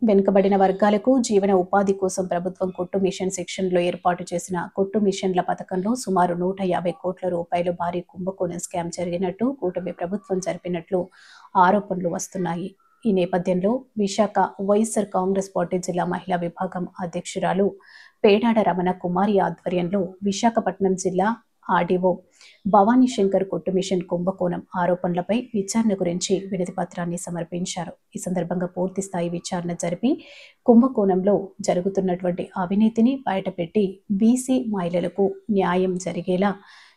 వెనుకబడిన వర్గాలకు జీవన ఉపాధి కోసం ప్రభుత్వం కొట్టు మిషన్ సెక్షన్లో ఏర్పాటు చేసిన కొట్టు మిషన్ల పథకంలో సుమారు 150 కోట్ల రూపాయలు భారీ కుంభకోణం స్కామ్ జరిగినట్టు కూటమి ప్రభుత్వం జరిపినట్లు ఆరోపణలు వస్తున్నాయి. ఈ నేపథ్యంలో విశాఖ వైఎస్ఆర్ కాంగ్రెస్ పార్టీ జిల్లా మహిళా విభాగం అధ్యక్షురాలు పేడాడ రమణ కుమారి ఆధ్వర్యంలో విశాఖపట్నం జిల్లా ఆర్డీఓ భవానీ శంకర్ కొట్టు మిషన్ కుంభకోణం ఆరోపణలపై విచారణ గురించి వినతి పత్రాన్ని సమర్పించారు. ఈ సందర్భంగా పూర్తి స్థాయి విచారణ జరిపి కుంభకోణంలో జరుగుతున్నటువంటి అవినీతిని బయటపెట్టి బీసీ మహిళలకు న్యాయం జరిగేలా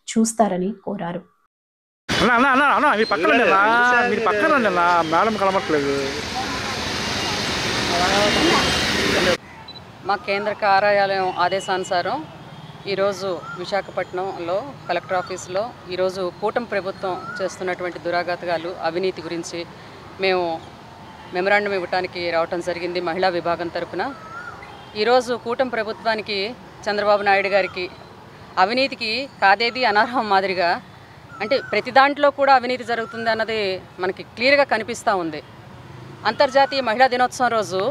చూస్తారని కోరారు. మా కేంద్ర కార్యాలయం ఆదేశానుసారం ఈరోజు విశాఖపట్నంలో కలెక్టర్ ఆఫీసులో ఈరోజు కూటమి ప్రభుత్వం చేస్తున్నటువంటి దురాఘాతాలు అవినీతి గురించి మేము మెమరాండం ఇవ్వడానికి రావటం జరిగింది. మహిళా విభాగం తరపున ఈరోజు కూటమి ప్రభుత్వానికి చంద్రబాబు నాయుడు గారికి అవినీతికి కాదేది అనర్హం మాదిరిగా అంటే ప్రతి దాంట్లో కూడా అవినీతి జరుగుతుంది అన్నది మనకి క్లియర్గా కనిపిస్తూ ఉంది. అంతర్జాతీయ మహిళా దినోత్సవం రోజు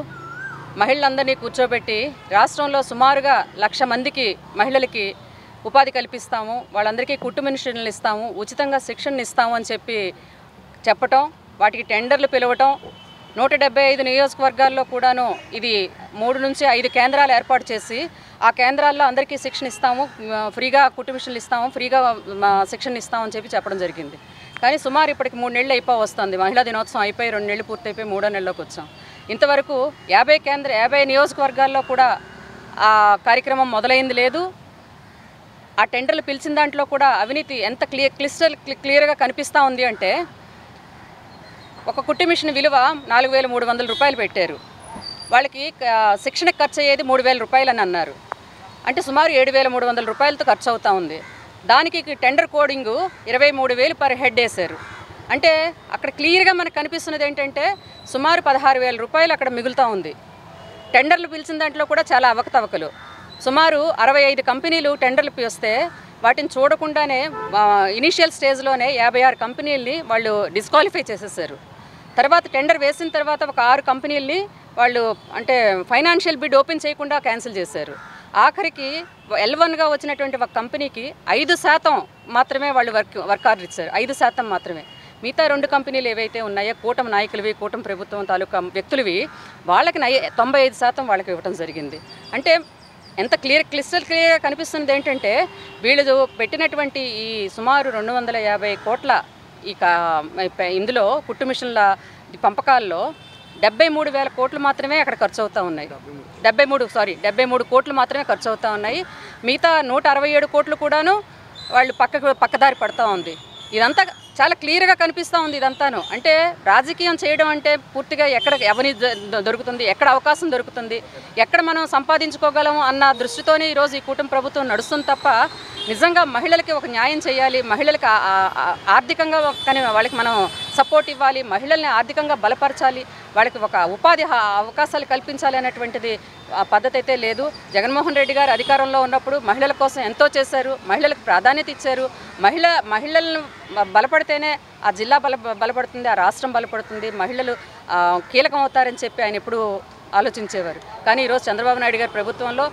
మహిళలందరినీ కూర్చోబెట్టి రాష్ట్రంలో సుమారుగా 1,00,000 మందికి మహిళలకి ఉపాధి కల్పిస్తాము, వాళ్ళందరికీ కుట్టు మిషన్లు ఇస్తాము, ఉచితంగా శిక్షణ ఇస్తాము అని చెప్పటం, వాటికి టెండర్లు పిలవటం, 175 నియోజకవర్గాల్లో కూడాను ఇది 3 నుంచి 5 కేంద్రాలు ఏర్పాటు చేసి ఆ కేంద్రాల్లో అందరికీ శిక్షణ ఇస్తాము, ఫ్రీగా కుట్టు మిషన్లు ఇస్తాము, ఫ్రీగా శిక్షణ ఇస్తామని చెప్పడం జరిగింది. కానీ సుమారు ఇప్పటికి 3 నెలలు వస్తుంది. మహిళా దినోత్సవం అయిపోయి 2 నెలలు పూర్తయిపోయి 3వ నెలలోకి వచ్చాం. ఇంతవరకు 50 నియోజకవర్గాల్లో కూడా ఆ కార్యక్రమం మొదలైంది లేదు. ఆ టెండర్లు పిలిచిన దాంట్లో కూడా అవినీతి ఎంత క్లియర్గా కనిపిస్తూ ఉంది అంటే ఒక కుట్టు మిషన్ విలువ 4,300 రూపాయలు పెట్టారు. వాళ్ళకి శిక్షణకు ఖర్చు అయ్యేది 3,000 రూపాయలు అని అన్నారు. అంటే సుమారు 7,300 రూపాయలతో ఖర్చు అవుతూ ఉంది. దానికి టెండర్ కోడింగు 23,000 పర్ హెడ్ వేశారు. అంటే అక్కడ క్లియర్గా మనకు కనిపిస్తున్నది ఏంటంటే సుమారు 16,000 రూపాయలు అక్కడ మిగులుతూ ఉంది. టెండర్లు పిలిచిన దాంట్లో కూడా చాలా అవకతవకలు. సుమారు 65 కంపెనీలు టెండర్లు పిలిస్తే వాటిని చూడకుండానే ఇనీషియల్ స్టేజ్లోనే 56 కంపెనీలని వాళ్ళు డిస్క్వాలిఫై చేసేసారు. తర్వాత టెండర్ వేసిన తర్వాత ఒక 6 కంపెనీలని వాళ్ళు అంటే ఫైనాన్షియల్ బిడ్ ఓపెన్ చేయకుండా క్యాన్సిల్ చేశారు. ఆఖరికి L1గా వచ్చినటువంటి ఒక కంపెనీకి 5% మాత్రమే వాళ్ళు వర్క్ ఆర్డర్ ఇచ్చారు. 5% మాత్రమే. మిగతా 2 కంపెనీలు ఏవైతే ఉన్నాయో కూటమి నాయకులవి, కూటమి ప్రభుత్వం తాలూకా వ్యక్తులవి వాళ్ళకి 95% వాళ్ళకి ఇవ్వడం జరిగింది. అంటే ఎంత క్లిస్టల్ క్లియర్గా కనిపిస్తున్నది ఏంటంటే వీళ్ళు పెట్టినటువంటి ఈ సుమారు 250 కోట్ల ఇందులో కుట్టు మిషన్ల పంపకాల్లో 73,000 కోట్లు మాత్రమే అక్కడ ఖర్చు అవుతూ ఉన్నాయి. 73 కోట్లు మాత్రమే ఖర్చు అవుతూ ఉన్నాయి. మిగతా 167 కోట్లు కూడాను వాళ్ళు పక్కదారి పడుతూ ఉంది. ఇదంతా చాలా క్లియర్గా కనిపిస్తూ ఉంది. ఇదంతాను అంటే రాజకీయం చేయడం అంటే పూర్తిగా ఎక్కడ ఎవరి దొరుకుతుంది, ఎక్కడ అవకాశం దొరుకుతుంది, ఎక్కడ మనం సంపాదించుకోగలము అన్న దృష్టితోనే ఈరోజు ఈ కూటమి ప్రభుత్వం నడుస్తుంది తప్ప నిజంగా మహిళలకి ఒక న్యాయం చేయాలి, మహిళలకి ఆర్థికంగా కానీ వాళ్ళకి మనం సపోర్ట్ ఇవ్వాలి, మహిళల్ని ఆర్థికంగా బలపరచాలి, వాళ్ళకి ఒక ఉపాధి అవకాశాలు కల్పించాలి అనేటువంటిది పద్ధతి అయితే లేదు. జగన్మోహన్ రెడ్డి గారు అధికారంలో ఉన్నప్పుడు మహిళల కోసం ఎంతో చేశారు, మహిళలకు ప్రాధాన్యత ఇచ్చారు. మహిళలను బలపడితేనే ఆ జిల్లా బలపడుతుంది, ఆ రాష్ట్రం బలపడుతుంది, మహిళలు కీలకం అవుతారని చెప్పి ఆయన ఎప్పుడూ ఆలోచించేవారు. కానీ ఈరోజు చంద్రబాబు నాయుడు గారి ప్రభుత్వంలో